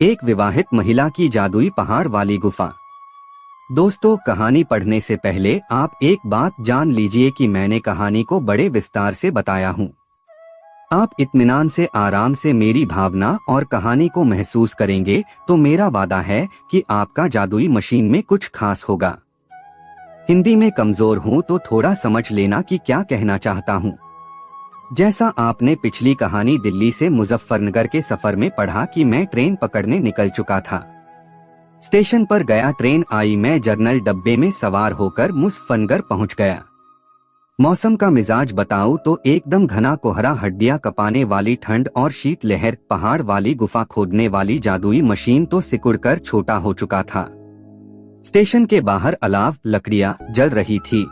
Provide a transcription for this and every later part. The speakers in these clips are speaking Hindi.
एक विवाहित महिला की जादुई पहाड़ वाली गुफा। दोस्तों, कहानी पढ़ने से पहले आप एक बात जान लीजिए कि मैंने कहानी को बड़े विस्तार से बताया हूँ। आप इत्मीनान से आराम से मेरी भावना और कहानी को महसूस करेंगे तो मेरा वादा है कि आपका जादुई मशीन में कुछ खास होगा। हिंदी में कमजोर हूँ तो थोड़ा समझ लेना कि क्या कहना चाहता हूँ। जैसा आपने पिछली कहानी दिल्ली से मुजफ्फरनगर के सफर में पढ़ा कि मैं ट्रेन पकड़ने निकल चुका था। स्टेशन पर गया, ट्रेन आई, मैं जर्नल डब्बे में सवार होकर मुजफ्फरनगर पहुंच गया। मौसम का मिजाज बताऊं तो एकदम घना कोहरा, हड्डियां कपाने वाली ठंड और शीत लहर। पहाड़ वाली गुफा खोदने वाली जादुई मशीन तो सिकुड़कर छोटा हो चुका था। स्टेशन के बाहर अलाव लकड़ियां जल रही थी।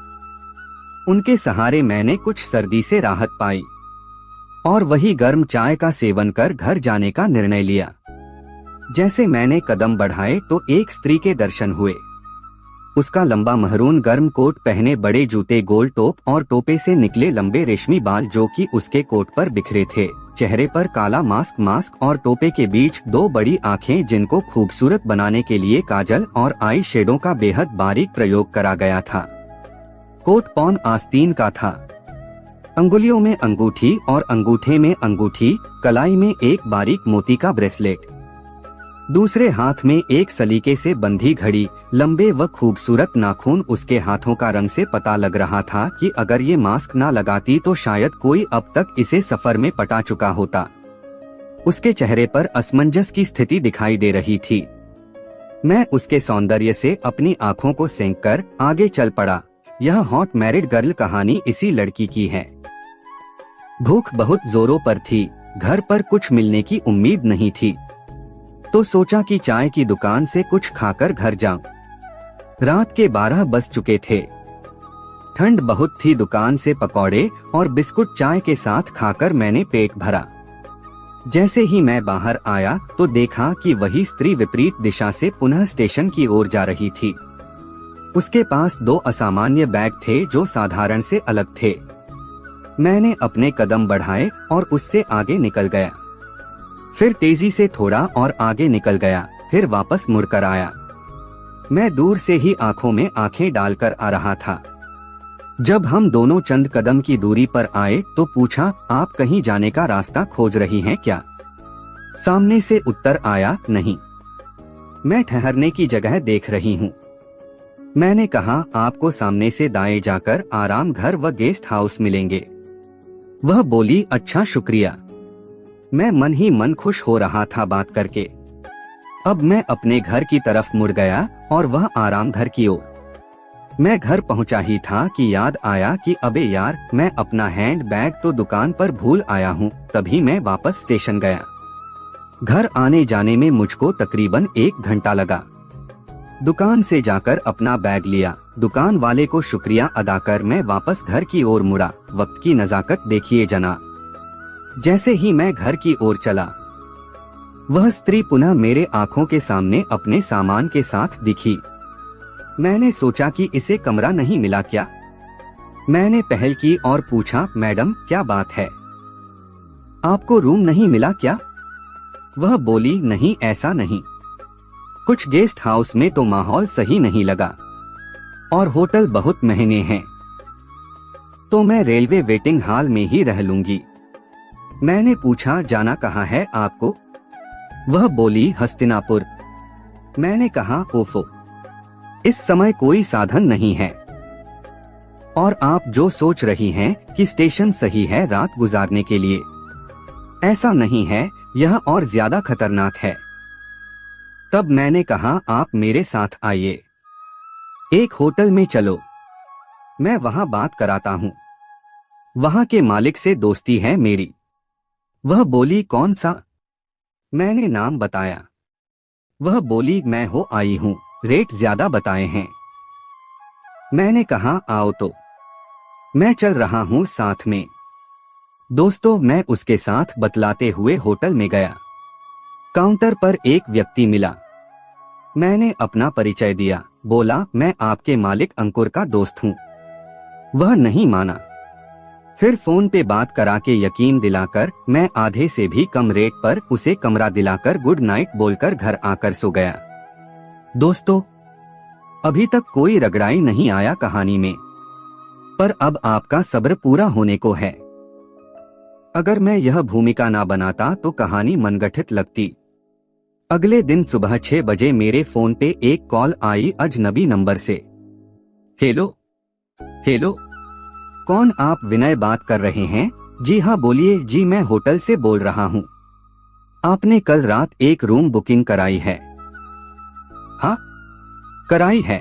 उनके सहारे मैंने कुछ सर्दी से राहत पाई और वही गर्म चाय का सेवन कर घर जाने का निर्णय लिया। जैसे मैंने कदम बढ़ाए तो एक स्त्री के दर्शन हुए। उसका लंबा महरून गर्म कोट पहने, बड़े जूते, गोल टोप और टोपे से निकले लंबे रेशमी बाल जो कि उसके कोट पर बिखरे थे। चेहरे पर काला मास्क और टोपे के बीच दो बड़ी आंखें जिनको खूबसूरत बनाने के लिए काजल और आई शेडो का बेहद बारीक प्रयोग करा गया था। कोट पौन आस्तीन का था। अंगुलियों में अंगूठी और अंगूठे में अंगूठी, कलाई में एक बारीक मोती का ब्रेसलेट, दूसरे हाथ में एक सलीके से बंधी घड़ी। लंबे व खूबसूरत नाखून। उसके हाथों का रंग से पता लग रहा था कि अगर ये मास्क ना लगाती तो शायद कोई अब तक इसे सफर में पटा चुका होता। उसके चेहरे पर असमंजस की स्थिति दिखाई दे रही थी। मैं उसके सौंदर्य से अपनी आंखों को सेंक कर आगे चल पड़ा। यह हॉट मैरिड गर्ल कहानी इसी लड़की की है। भूख बहुत जोरों पर थी। घर पर कुछ मिलने की उम्मीद नहीं थी तो सोचा कि चाय की दुकान से कुछ खाकर घर जाऊं। रात के 12 बज चुके थे। ठंड बहुत थी। दुकान से पकौड़े और बिस्कुट चाय के साथ खाकर मैंने पेट भरा। जैसे ही मैं बाहर आया तो देखा कि वही स्त्री विपरीत दिशा से पुनः स्टेशन की ओर जा रही थी। उसके पास दो असामान्य बैग थे जो साधारण से अलग थे। मैंने अपने कदम बढ़ाए और उससे आगे निकल गया। फिर तेजी से थोड़ा और आगे निकल गया, फिर वापस मुड़कर आया। मैं दूर से ही आंखों में आंखें डालकर आ रहा था। जब हम दोनों चंद कदम की दूरी पर आए तो पूछा, आप कहीं जाने का रास्ता खोज रही हैं क्या? सामने से उत्तर आया, नहीं, मैं ठहरने की जगह देख रही हूँ। मैंने कहा, आपको सामने से दाएं जाकर आराम घर व गेस्ट हाउस मिलेंगे। वह बोली, अच्छा शुक्रिया। मैं मन ही मन खुश हो रहा था बात करके। अब मैं अपने घर की तरफ मुड़ गया और वह आराम घर की ओर। मैं घर पहुंचा ही था कि याद आया कि अबे यार, मैं अपना हैंड बैग तो दुकान पर भूल आया हूँ। तभी मैं वापस स्टेशन गया। घर आने जाने में मुझको तकरीबन 1 घंटा लगा। दुकान से जाकर अपना बैग लिया। दुकान वाले को शुक्रिया अदा कर मैं वापस घर की ओर मुड़ा। वक्त की नजाकत देखिए जनाब। जैसे ही मैं घर की ओर चला, वह स्त्री पुनः मेरे आंखों के सामने अपने सामान के साथ दिखी। मैंने सोचा कि इसे कमरा नहीं मिला क्या? मैंने पहल की और पूछा, मैडम क्या बात है, आपको रूम नहीं मिला क्या? वह बोली, नहीं ऐसा नहीं, कुछ गेस्ट हाउस में तो माहौल सही नहीं लगा और होटल बहुत महंगे हैं, तो मैं रेलवे वेटिंग हॉल में ही रह लूंगी। मैंने पूछा, जाना कहाँ है आपको? वह बोली, हस्तिनापुर। मैंने कहा, ओफो, इस समय कोई साधन नहीं है और आप जो सोच रही हैं कि स्टेशन सही है रात गुजारने के लिए, ऐसा नहीं है, यह और ज्यादा खतरनाक है। तब मैंने कहा, आप मेरे साथ आइए, एक होटल में चलो, मैं वहां बात कराता हूँ, वहां के मालिक से दोस्ती है मेरी। वह बोली, कौन सा? मैंने नाम बताया। वह बोली, मैं हो आई हूँ, रेट ज्यादा बताए हैं। मैंने कहा, आओ तो, मैं चल रहा हूँ साथ में। दोस्तों, मैं उसके साथ बतलाते हुए होटल में गया। काउंटर पर एक व्यक्ति मिला। मैंने अपना परिचय दिया। बोला, मैं आपके मालिक अंकुर का दोस्त हूँ। वह नहीं माना। फिर फोन पे बात करा के यकीन दिलाकर मैं आधे से भी कम रेट पर उसे कमरा दिलाकर गुड नाइट बोलकर घर आकर सो गया। दोस्तों, अभी तक कोई रगड़ाई नहीं आया कहानी में, पर अब आपका सब्र पूरा होने को है। अगर मैं यह भूमिका ना बनाता तो कहानी मनगढ़ंत लगती। अगले दिन सुबह 6 बजे मेरे फोन पे एक कॉल आई अजनबी नंबर से। हेलो हेलो, कौन आप? विनय बात कर रहे हैं। जी हाँ बोलिए। जी मैं होटल से बोल रहा हूँ, आपने कल रात एक रूम बुकिंग कराई है? हाँ कराई है,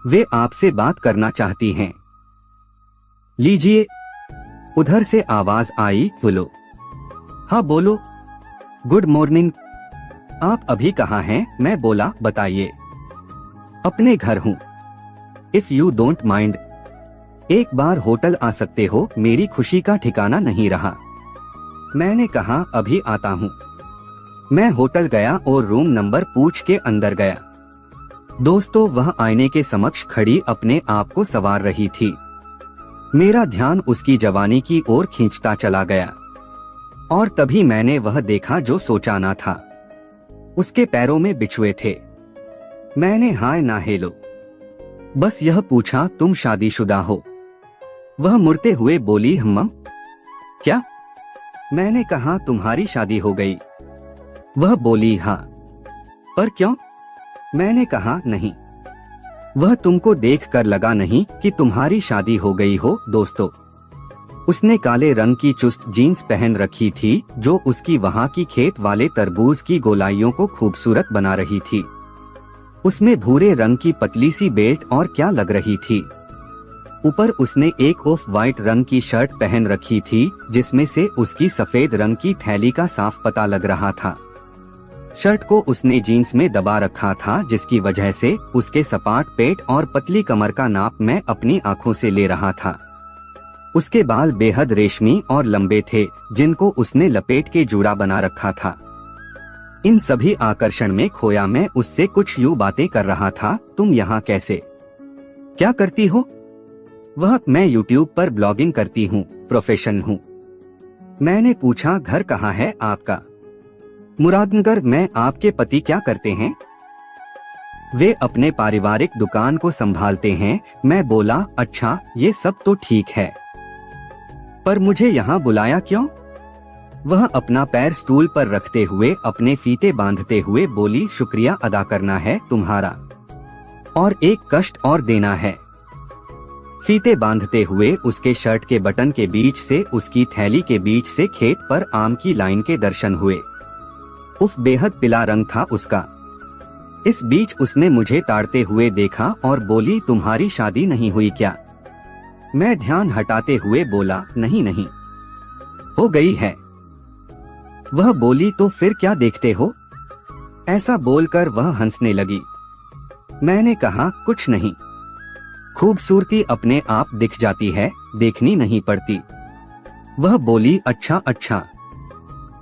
वे आपसे बात करना चाहती हैं। लीजिए। उधर से आवाज आई, बोलो। हाँ बोलो। गुड मॉर्निंग, आप अभी कहाँ हैं? मैं बोला बताइए। अपने घर हूँ। इफ यू डोंट माइंड, एक बार होटल आ सकते हो? मेरी खुशी का ठिकाना नहीं रहा। मैंने कहा अभी आता हूँ। मैं होटल गया और रूम नंबर पूछ के अंदर गया। दोस्तों, वह आईने के समक्ष खड़ी अपने आप को संवार रही थी। मेरा ध्यान उसकी जवानी की ओर खींचता चला गया और तभी मैंने वह देखा जो सोचा ना था। उसके पैरों में बिछुए थे। मैंने हाय ना हेलो बस यह पूछा, तुम शादीशुदा हो? वह मुड़ते हुए बोली, हम। क्या? मैंने कहा तुम्हारी शादी हो गई। वह बोली हाँ। पर क्यों? मैंने कहा नहीं, वह तुमको देखकर लगा नहीं कि तुम्हारी शादी हो गई हो। दोस्तों, उसने काले रंग की चुस्त जीन्स पहन रखी थी जो उसकी वहां की खेत वाले तरबूज की गोलाइयों को खूबसूरत बना रही थी। उसमें भूरे रंग की पतली सी बेल्ट और क्या लग रही थी। ऊपर उसने एक ऑफ वाइट रंग की शर्ट पहन रखी थी जिसमें से उसकी सफेद रंग की थैली का साफ पता लग रहा था। शर्ट को उसने जीन्स में दबा रखा था जिसकी वजह से उसके सपाट पेट और पतली कमर का नाप मैं अपनी आंखों से ले रहा था। उसके बाल बेहद रेशमी और लंबे थे जिनको उसने लपेट के जूड़ा बना रखा था। इन सभी आकर्षण में खोया मैं उससे कुछ यूं बातें कर रहा था। तुम यहाँ कैसे? क्या करती हो? वह, मैं यूट्यूब पर ब्लॉगिंग करती हूँ, प्रोफेशन हूँ। मैंने पूछा घर कहाँ है आपका? मुरादनगर। मैं आपके पति क्या करते हैं? वे अपने पारिवारिक दुकान को संभालते हैं। मैं बोला अच्छा ये सब तो ठीक है, पर मुझे यहाँ बुलाया क्यों? वह अपना पैर स्टूल पर रखते हुए अपने फीते बांधते हुए बोली, शुक्रिया अदा करना है तुम्हारा और एक कष्ट और देना है। फीते बांधते हुए उसके शर्ट के बटन के बीच से उसकी थैली के बीच से खेत पर आम की लाइन के दर्शन हुए। उफ, बेहद पीला रंग था उसका। इस बीच उसने मुझे ताड़ते हुए देखा और बोली, तुम्हारी शादी नहीं हुई क्या? मैं ध्यान हटाते हुए बोला, नहीं नहीं, हो गई है। वह बोली, तो फिर क्या देखते हो? ऐसा बोलकर वह हंसने लगी। मैंने कहा कुछ नहीं, खूबसूरती अपने आप दिख जाती है, देखनी नहीं पड़ती। वह बोली, अच्छा अच्छा,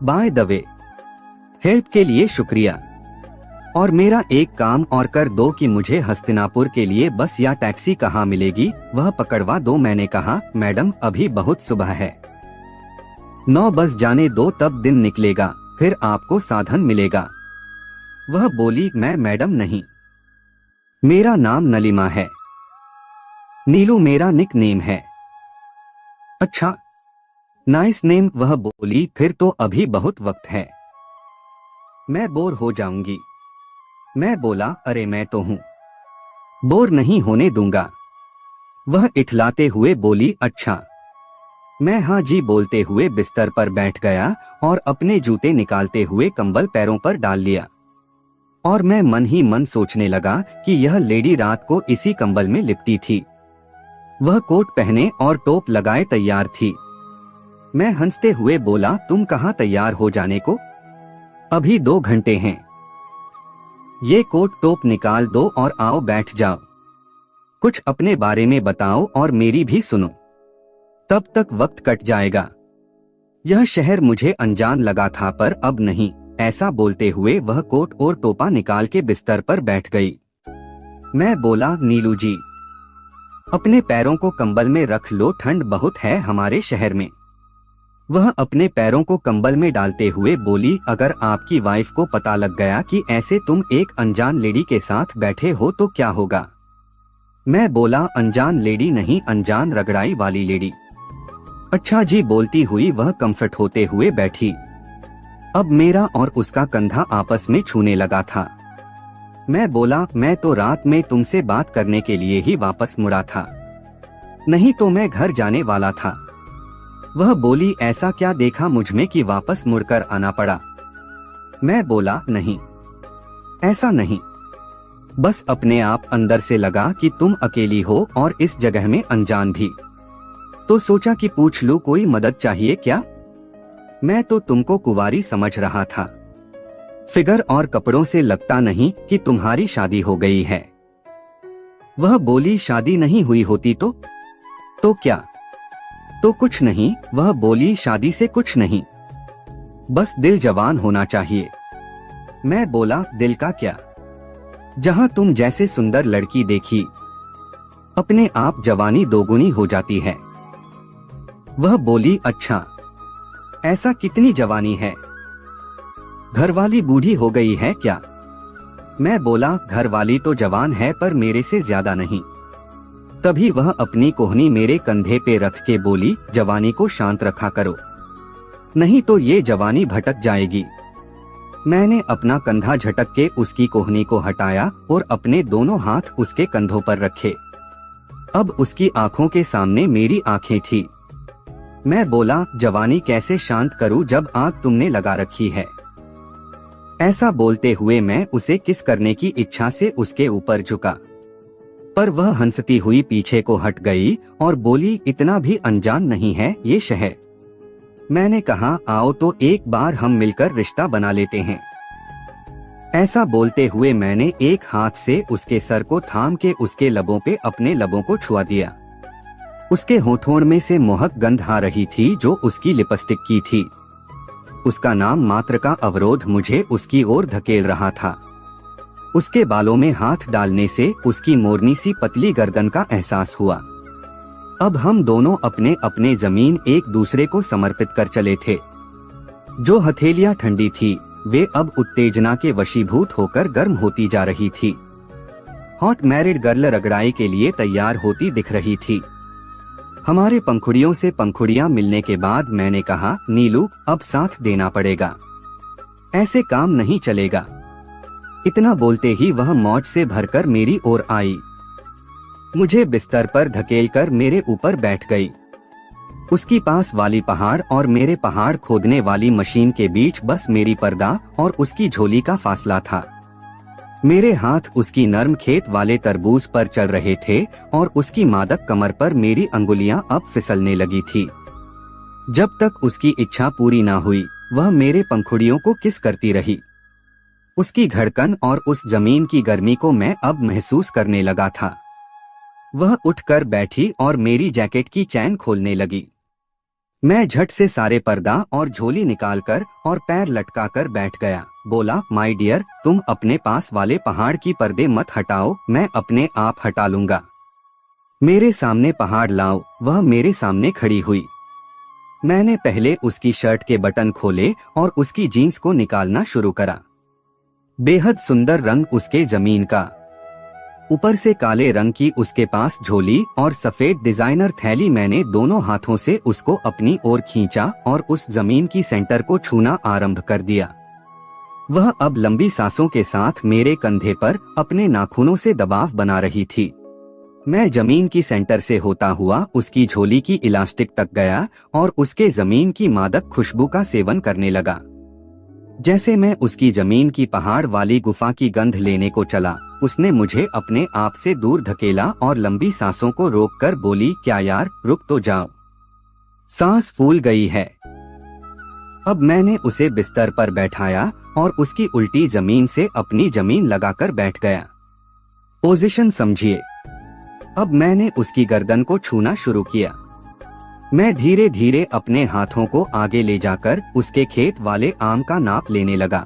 बाय द वे हेल्प के लिए शुक्रिया, और मेरा एक काम और कर दो कि मुझे हस्तिनापुर के लिए बस या टैक्सी कहाँ मिलेगी वह पकड़वा दो। मैंने कहा मैडम अभी बहुत सुबह है, 9 बज जाने दो तब दिन निकलेगा, फिर आपको साधन मिलेगा। वह बोली, मैं मैडम नहीं, मेरा नाम नलिमा है, नीलू मेरा निक नेम है। अच्छा नाइस नेम। वह बोली, फिर तो अभी बहुत वक्त है, मैं बोर हो जाऊंगी। मैं बोला, अरे मैं तो हूं, बोर नहीं होने दूंगा। वह इठलाते हुए बोली, अच्छा। मैं हाँ जी बोलते हुए बिस्तर पर बैठ गया और अपने जूते निकालते हुए कंबल पैरों पर डाल लिया, और मैं मन ही मन सोचने लगा कि यह लेडी रात को इसी कंबल में लिपटी थी। वह कोट पहने और टोप लगाए तैयार थी। मैं हंसते हुए बोला, तुम कहाँ तैयार हो जाने को? अभी 2 घंटे हैं। ये कोट टोप निकाल दो और आओ बैठ जाओ, कुछ अपने बारे में बताओ और मेरी भी सुनो, तब तक वक्त कट जाएगा। यह शहर मुझे अनजान लगा था पर अब नहीं। ऐसा बोलते हुए वह कोट और टोपा निकाल के बिस्तर पर बैठ गई। मैं बोला, नीलू जी अपने पैरों को कंबल में रख लो, ठंड बहुत है हमारे शहर में। वह अपने पैरों को कंबल में डालते हुए बोली, अगर आपकी वाइफ को पता लग गया कि ऐसे तुम एक अनजान लेडी के साथ बैठे हो तो क्या होगा? मैं बोला, अनजान लेडी नहीं, अनजान रगड़ाई वाली लेडी। अच्छा जी बोलती हुई वह कंफर्ट होते हुए बैठी। अब मेरा और उसका कंधा आपस में छूने लगा था। मैं बोला, मैं तो रात में तुमसे बात करने के लिए ही वापस मुड़ा था, नहीं तो मैं घर जाने वाला था। वह बोली, ऐसा क्या देखा मुझमें कि वापस मुड़कर आना पड़ा? मैं बोला, नहीं ऐसा नहीं, बस अपने आप अंदर से लगा कि तुम अकेली हो और इस जगह में अनजान भी, तो सोचा कि पूछ लूं कोई मदद चाहिए क्या? मैं तो तुमको कुंवारी समझ रहा था, फिगर और कपड़ों से लगता नहीं कि तुम्हारी शादी हो गई है। वह बोली, शादी नहीं हुई होती तो क्या? तो कुछ नहीं, वह बोली, शादी से कुछ नहीं, बस दिल जवान होना चाहिए। मैं बोला, दिल का क्या? जहां तुम जैसे सुंदर लड़की देखी, अपने आप जवानी दोगुनी हो जाती है। वह बोली, अच्छा ऐसा कितनी जवानी है? घरवाली बूढ़ी हो गई है क्या? मैं बोला, घरवाली तो जवान है पर मेरे से ज्यादा नहीं। तभी वह अपनी कोहनी मेरे कंधे पे रख के बोली, जवानी को शांत रखा करो, नहीं तो ये जवानी भटक जाएगी। मैंने अपना कंधा झटक के उसकी कोहनी को हटाया और अपने दोनों हाथ उसके कंधों पर रखे। अब उसकी आंखों के सामने मेरी आंखें थी। मैं बोला, जवानी कैसे शांत करूं जब आग तुमने लगा रखी है? ऐसा बोलते हुए मैं उसे किस करने की इच्छा से उसके ऊपर झुका, पर वह हंसती हुई पीछे को हट गई और बोली, इतना भी अनजान नहीं है ये शहर। मैंने कहा, आओ तो एक बार हम मिलकर रिश्ता बना लेते हैं। ऐसा बोलते हुए मैंने एक हाथ से उसके सर को थाम के उसके लबों पे अपने लबों को छुआ दिया। उसके होठों में से मोहक गंध आ रही थी जो उसकी लिपस्टिक की थी। उसका नाम मात्र का अवरोध मुझे उसकी ओर धकेल रहा था। उसके बालों में हाथ डालने से उसकी मोरनी सी पतली गर्दन का एहसास हुआ। अब हम दोनों अपने अपने जमीन एक दूसरे को समर्पित कर चले थे। जो हथेलियां ठंडी थी वे अब उत्तेजना के वशीभूत होकर गर्म होती जा रही थी। हॉट मैरिड गर्ल रगड़ाई के लिए तैयार होती दिख रही थी। हमारे पंखुड़ियों से पंखुड़ियां मिलने के बाद मैंने कहा, नीलू अब साथ देना पड़ेगा, ऐसे काम नहीं चलेगा। इतना बोलते ही वह मौज से भरकर मेरी ओर आई, मुझे बिस्तर पर धकेलकर मेरे ऊपर बैठ गई। उसकी पास वाली पहाड़ और मेरे पहाड़ खोदने वाली मशीन के बीच बस मेरी पर्दा और उसकी झोली का फासला था। मेरे हाथ उसकी नर्म खेत वाले तरबूज पर चल रहे थे और उसकी मादक कमर पर मेरी अंगुलियां अब फिसलने लगी थी। जब तक उसकी इच्छा पूरी ना हुई वह मेरे पंखुड़ियों को किस करती रही। उसकी धड़कन और उस जमीन की गर्मी को मैं अब महसूस करने लगा था। वह उठकर बैठी और मेरी जैकेट की चैन खोलने लगी। मैं झट से सारे पर्दा और झोली निकालकर और पैर लटकाकर बैठ गया। बोला, माय डियर, तुम अपने पास वाले पहाड़ की पर्दे मत हटाओ, मैं अपने आप हटा लूंगा। मेरे सामने पहाड़ लाओ। वह मेरे सामने खड़ी हुई। मैंने पहले उसकी शर्ट के बटन खोले और उसकी जीन्स को निकालना शुरू करा। बेहद सुंदर रंग उसके जमीन का, ऊपर से काले रंग की उसके पास झोली और सफेद डिजाइनर थैली। मैंने दोनों हाथों से उसको अपनी ओर खींचा और उस जमीन की सेंटर को छूना आरंभ कर दिया। वह अब लंबी सांसों के साथ मेरे कंधे पर अपने नाखूनों से दबाव बना रही थी। मैं जमीन की सेंटर से होता हुआ उसकी झोली की इलास्टिक तक गया और उसके जमीन की मादक खुशबू का सेवन करने लगा। जैसे मैं उसकी जमीन की पहाड़ वाली गुफा की गंध लेने को चला, उसने मुझे अपने आप से दूर धकेला और लंबी सांसों को रोककर बोली, क्या यार, रुक तो जाओ, सांस फूल गई है। अब मैंने उसे बिस्तर पर बैठाया और उसकी उल्टी जमीन से अपनी जमीन लगाकर बैठ गया। पोजीशन समझिए। अब मैंने उसकी गर्दन को छूना शुरू किया। मैं धीरे धीरे अपने हाथों को आगे ले जाकर उसके खेत वाले आम का नाप लेने लगा,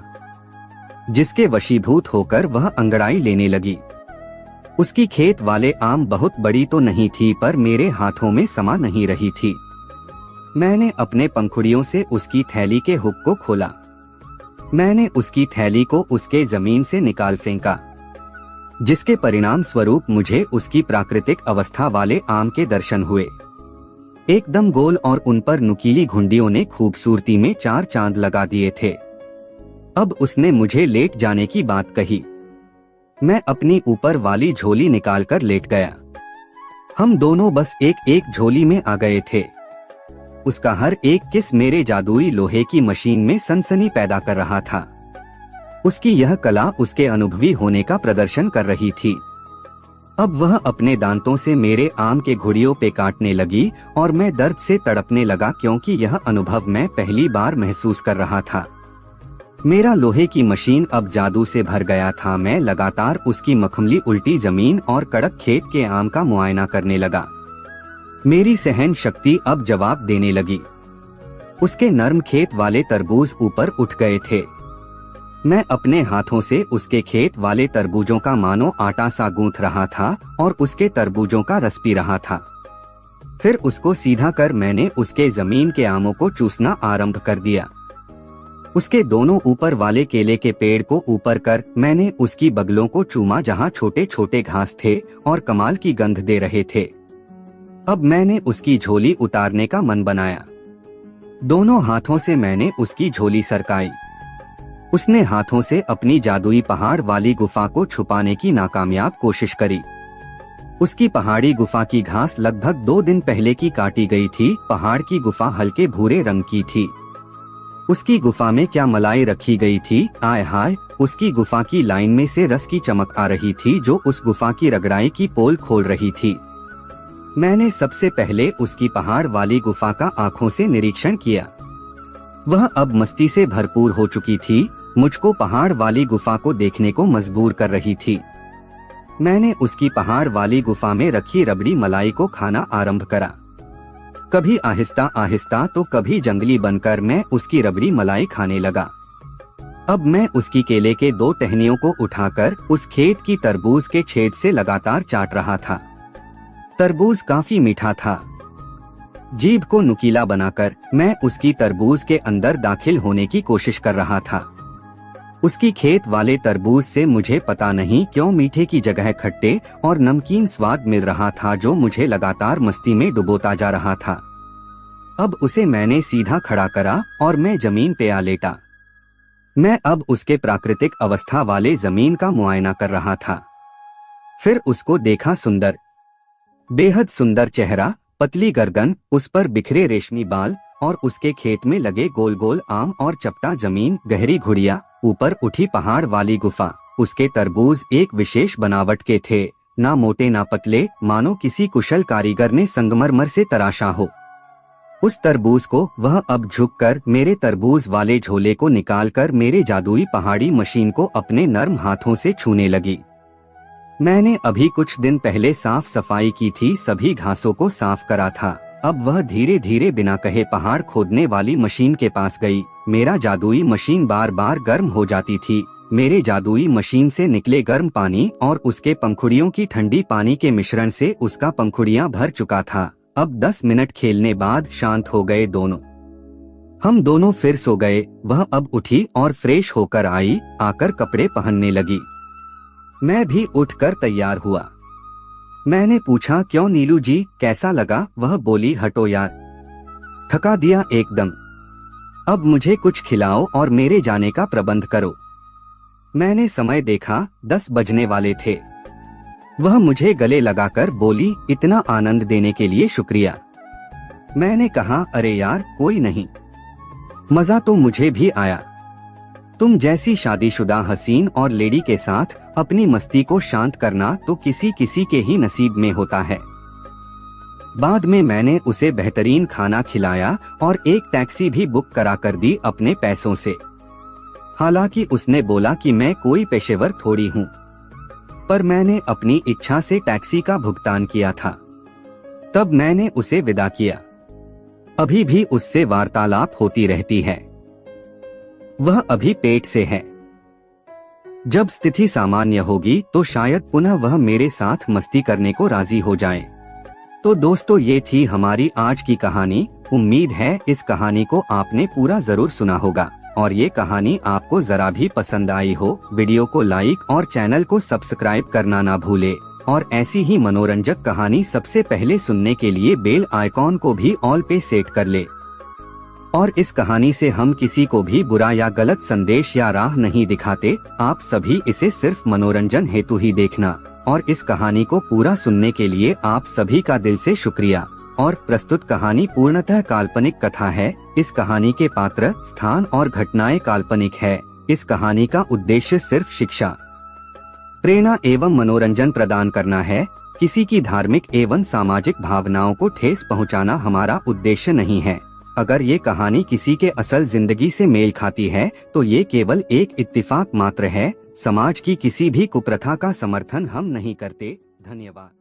जिसके वशीभूत होकर वह अंगड़ाई लेने लगी। उसकी खेत वाले आम बहुत बड़ी तो नहीं थी, पर मेरे हाथों में समा नहीं रही थी। मैंने अपने पंखुड़ियों से उसकी थैली के हुक को खोला। मैंने उसकी थैली को उसके जमीन से निकाल फेंका, जिसके परिणाम स्वरूप मुझे उसकी प्राकृतिक अवस्था वाले आम के दर्शन हुए, एकदम गोल, और उन पर नुकीली घुंडियों ने खूबसूरती में 4 चांद लगा दिए थे। अब उसने मुझे लेट जाने की बात कही। मैं अपनी ऊपर वाली झोली निकालकर लेट गया। हम दोनों बस एक एक झोली में आ गए थे। उसका हर एक किस मेरे जादुई लोहे की मशीन में सनसनी पैदा कर रहा था। उसकी यह कला उसके अनुभवी होने का प्रदर्शन कर रही थी। अब वह अपने दांतों से मेरे आम के घुड़ियों पे काटने लगी और मैं दर्द से तड़पने लगा, क्योंकि यह अनुभव मैं पहली बार महसूस कर रहा था। मेरा लोहे की मशीन अब जादू से भर गया था। मैं लगातार उसकी मखमली उल्टी जमीन और कड़क खेत के आम का मुआयना करने लगा। मेरी सहन शक्ति अब जवाब देने लगी। उसके नर्म खेत वाले तरबूज ऊपर उठ गए थे। मैं अपने हाथों से उसके खेत वाले तरबूजों का मानो आटा सा गूंथ रहा था और उसके तरबूजों का रस पी रहा था। फिर उसको सीधा कर मैंने उसके जमीन के आमों को चूसना आरंभ कर दिया। उसके दोनों ऊपर वाले केले के पेड़ को ऊपर कर मैंने उसकी बगलों को चूमा, जहां छोटे छोटे घास थे और कमाल की गंध दे रहे थे। अब मैंने उसकी झोली उतारने का मन बनाया। दोनों हाथों से मैंने उसकी झोली सरकाई। उसने हाथों से अपनी जादुई पहाड़ वाली गुफा को छुपाने की नाकामयाब कोशिश करी। उसकी पहाड़ी गुफा की घास लगभग 2 दिन पहले की काटी गई थी। पहाड़ की गुफा हल्के भूरे रंग की थी। उसकी गुफा में क्या मलाई रखी गई थी, आय हाय! उसकी गुफा की लाइन में से रस की चमक आ रही थी, जो उस गुफा की रगड़ाई की पोल खोल रही थी। मैंने सबसे पहले उसकी पहाड़ वाली गुफा का आंखों से निरीक्षण किया। वह अब मस्ती से भरपूर हो चुकी थी, मुझको पहाड़ वाली गुफा को देखने को मजबूर कर रही थी। मैंने उसकी पहाड़ वाली गुफा में रखी रबड़ी मलाई को खाना आरंभ करा। कभी आहिस्ता आहिस्ता तो कभी जंगली बनकर मैं उसकी रबड़ी मलाई खाने लगा। अब मैं उसकी केले के 2 टहनियों को उठाकर उस खेत की तरबूज के छेद से लगातार चाट रहा था। तरबूज काफी मीठा था। जीभ को नुकीला बनाकर मैं उसकी तरबूज के अंदर दाखिल होने की कोशिश कर रहा था। उसकी खेत वाले तरबूज से मुझे पता नहीं क्यों मीठे की जगह खट्टे और नमकीन स्वाद मिल रहा था, जो मुझे लगातार मस्ती में डुबोता जा रहा था। अब उसे मैंने सीधा खड़ा करा और मैं जमीन पे आ लेटा। मैं अब उसके प्राकृतिक अवस्था वाले जमीन का मुआयना कर रहा था। फिर उसको देखा। सुंदर, बेहद सुंदर चेहरा, पतली गर्दन, उस पर बिखरे रेशमी बाल और उसके खेत में लगे गोल गोल आम और चपटा जमीन, गहरी घुड़िया, ऊपर उठी पहाड़ वाली गुफा। उसके तरबूज एक विशेष बनावट के थे, ना मोटे ना पतले, मानो किसी कुशल कारीगर ने संगमरमर से तराशा हो। उस तरबूज को वह अब झुककर मेरे तरबूज वाले झोले को निकालकर मेरे जादुई पहाड़ी मशीन को अपने नर्म हाथों से छूने लगी। मैंने अभी कुछ दिन पहले साफ सफाई की थी, सभी घासों को साफ करा था। अब वह धीरे धीरे बिना कहे पहाड़ खोदने वाली मशीन के पास गई। मेरा जादुई मशीन बार बार गर्म हो जाती थी। मेरे जादुई मशीन से निकले गर्म पानी और उसके पंखुड़ियों की ठंडी पानी के मिश्रण से उसका पंखुड़ियां भर चुका था। अब 10 मिनट खेलने बाद शांत हो गए दोनों। हम दोनों फिर सो गए। वह अब उठी और फ्रेश होकर आई, आकर कपड़े पहनने लगी। मैं भी उठकर तैयार हुआ। मैंने पूछा, क्यों नीलू जी, कैसा लगा? वह बोली, हटो यार, थका दिया एकदम। अब मुझे कुछ खिलाओ और मेरे जाने का प्रबंध करो। मैंने समय देखा, 10 बजने वाले थे। वह मुझे गले लगाकर बोली, इतना आनंद देने के लिए शुक्रिया। मैंने कहा, अरे यार कोई नहीं, मजा तो मुझे भी आया। तुम जैसी शादीशुदा हसीन और लेडी के साथ अपनी मस्ती को शांत करना तो किसी किसी के ही नसीब में होता है। बाद में मैंने उसे बेहतरीन खाना खिलाया और एक टैक्सी भी बुक करा कर दी अपने पैसों से। हालांकि उसने बोला कि मैं कोई पेशेवर थोड़ी हूँ, पर मैंने अपनी इच्छा से टैक्सी का भुगतान किया था। तब मैंने उसे विदा किया। अभी भी उससे वार्तालाप होती रहती है। वह अभी पेट से है। जब स्थिति सामान्य होगी तो शायद पुनः वह मेरे साथ मस्ती करने को राजी हो जाए। तो दोस्तों, ये थी हमारी आज की कहानी। उम्मीद है इस कहानी को आपने पूरा जरूर सुना होगा और ये कहानी आपको जरा भी पसंद आई हो। वीडियो को लाइक और चैनल को सब्सक्राइब करना ना भूले और ऐसी ही मनोरंजक कहानी सबसे पहले सुनने के लिए बेल आइकॉन को भी ऑल पे सेट कर ले। और इस कहानी से हम किसी को भी बुरा या गलत संदेश या राह नहीं दिखाते। आप सभी इसे सिर्फ मनोरंजन हेतु ही देखना। और इस कहानी को पूरा सुनने के लिए आप सभी का दिल से शुक्रिया। और प्रस्तुत कहानी पूर्णतः काल्पनिक कथा है। इस कहानी के पात्र, स्थान और घटनाएं काल्पनिक है। इस कहानी का उद्देश्य सिर्फ शिक्षा, प्रेरणा एवं मनोरंजन प्रदान करना है। किसी की धार्मिक एवं सामाजिक भावनाओं को ठेस पहुंचाना हमारा उद्देश्य नहीं है। अगर ये कहानी किसी के असल जिंदगी से मेल खाती है तो ये केवल एक इत्तेफाक मात्र है। समाज की किसी भी कुप्रथा का समर्थन हम नहीं करते। धन्यवाद।